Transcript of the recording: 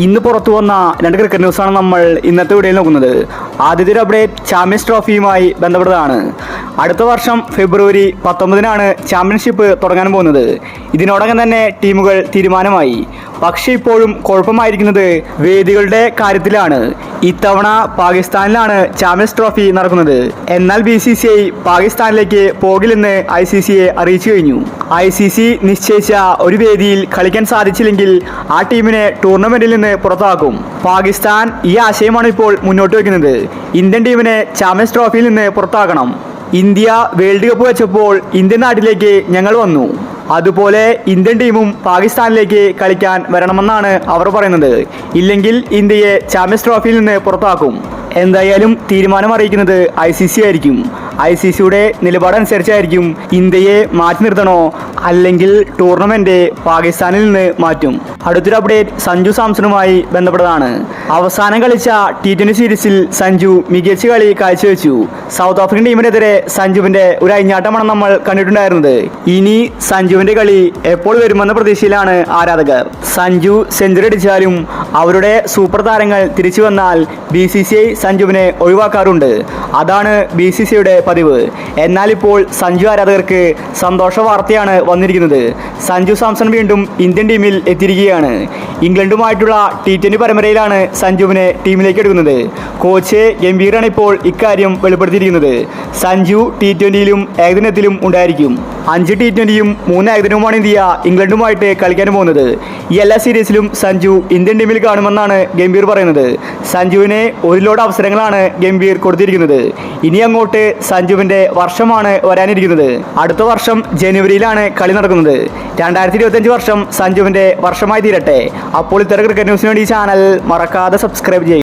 ഇന്ന് പുറത്തു വന്ന രണ്ട് ക്രിക്കറ്റ് ന്യൂസാണ് നമ്മൾ ഇന്നത്തെ വീഡിയോയിൽ നോക്കുന്നത്. ആദ്യത്തെ ഒരു അപ്ഡേറ്റ് ചാമ്പ്യൻസ് ട്രോഫിയുമായി ബന്ധപ്പെട്ടതാണ്. അടുത്ത വർഷം ഫെബ്രുവരി 19-നാണ് ചാമ്പ്യൻഷിപ്പ് തുടങ്ങാൻ പോകുന്നത്. ഇതിനോടകം തന്നെ ടീമുകൾ തീരുമാനമായി. പക്ഷേ ഇപ്പോഴും കുഴപ്പമായിരിക്കുന്നത് വേദികളുടെ കാര്യത്തിലാണ്. ഇത്തവണ പാകിസ്ഥാനിലാണ് ചാമ്പ്യൻസ് ട്രോഫി നടക്കുന്നത്. എന്നാൽ BCCI പാകിസ്ഥാനിലേക്ക് പോകില്ലെന്ന് ICCയെ അറിയിച്ചു കഴിഞ്ഞു. ICC നിശ്ചയിച്ച ഒരു വേദിയിൽ കളിക്കാൻ സാധിച്ചില്ലെങ്കിൽ ആ ടീമിനെ ടൂർണമെന്റിൽ നിന്ന് പുറത്താക്കും. പാകിസ്ഥാൻ ഈ ആശയമാണ് ഇപ്പോൾ മുന്നോട്ട് വയ്ക്കുന്നത്. ഇന്ത്യൻ ടീമിനെ ചാമ്പ്യൻസ് ട്രോഫിയിൽ നിന്ന് പുറത്താക്കണം. ഇന്ത്യ വേൾഡ് കപ്പ് വെച്ചപ്പോൾ ഇന്ത്യൻ നാട്ടിലേക്ക് ഞങ്ങൾ വന്നു. അതുപോലെ ഇന്ത്യൻ ടീമും പാകിസ്ഥാനിലേക്ക് കളിക്കാൻ വരണമെന്നാണ് അവർ പറയുന്നത്. ഇല്ലെങ്കിൽ ഇന്ത്യയെ ചാമ്പ്യൻസ് ട്രോഫിയിൽ നിന്ന് പുറത്താക്കും. എന്തായാലും തീരുമാനം അറിയിക്കുന്നത് ICC ആയിരിക്കും. ICCയുടെ നിലപാടനുസരിച്ചായിരിക്കും ഇന്ത്യയെ മാറ്റി നിർത്തണോ അല്ലെങ്കിൽ ടൂർണമെന്റ് പാകിസ്ഥാനിൽ നിന്ന് മാറ്റും. അടുത്തൊരു അപ്ഡേറ്റ് സഞ്ജു സാംസണുമായി ബന്ധപ്പെട്ടതാണ്. അവസാനം കളിച്ച T20 സീരീസിൽ സഞ്ജു മികച്ച കളി കാഴ്ചവെച്ചു. സൗത്ത് ആഫ്രിക്കൻ ടീമിനെതിരെ സഞ്ജുവിന്റെ ഒരു അഴിഞ്ഞാട്ടമാണ് നമ്മൾ കണ്ടിട്ടുണ്ടായിരുന്നത്. ഇനി സഞ്ജുവിന്റെ കളി എപ്പോൾ വരുമെന്ന പ്രതീക്ഷയിലാണ് ആരാധകർ. സഞ്ജു സെഞ്ചുറി അടിച്ചാലും അവരുടെ സൂപ്പർ താരങ്ങൾ തിരിച്ചു വന്നാൽ BCCI സഞ്ജുവിനെ ഒഴിവാക്കാറുണ്ട്. അതാണ് BCCയുടെ പതിവ്. എന്നാൽ ഇപ്പോൾ സഞ്ജു ആരാധകർക്ക് സന്തോഷ വാർത്തയാണ് വന്നിരിക്കുന്നത്. സഞ്ജു സാംസൺ വീണ്ടും ഇന്ത്യൻ ടീമിൽ എത്തിയിരിക്കുകയാണ്. ഇംഗ്ലണ്ടുമായിട്ടുള്ള T20 പരമ്പരയിലാണ് സഞ്ജുവിനെ ടീമിലേക്ക് എടുക്കുന്നത്. കോച്ച് ഗംഭീറാണ് ഇപ്പോൾ ഇക്കാര്യം വെളിപ്പെടുത്തിയിരിക്കുന്നത്. സഞ്ജു T20യിലും ഏകദിനത്തിലും ഉണ്ടായിരിക്കും. 5 T20യും 3 ഏകദിനവുമാണ് ഇന്ത്യ ഇംഗ്ലണ്ടുമായിട്ട് കളിക്കാൻ പോകുന്നത്. ഈ എല്ലാ സീരീസിലും സഞ്ജു ഇന്ത്യൻ ടീമിൽ കാണുമെന്നാണ് ഗംഭീർ പറയുന്നത്. സഞ്ജുവിന് ഒരു ലോഡ് അവസരങ്ങളാണ് ഗംഭീർ കൊടുത്തിരിക്കുന്നത്. ഇനി അങ്ങോട്ട് സഞ്ജുവിന്റെ വർഷമാണ് വരാനിരിക്കുന്നത്. അടുത്ത വർഷം ജനുവരിയിലാണ് കളി നടക്കുന്നത്. 2025 വർഷം സഞ്ജുവിന്റെ വർഷമായി തീരട്ടെ. അപ്പോൾ ഇത്തരം ക്രിക്കറ്റ് ന്യൂസിന് വേണ്ടി ഈ ചാനൽ മറക്കാതെ സബ്സ്ക്രൈബ് ചെയ്യുക.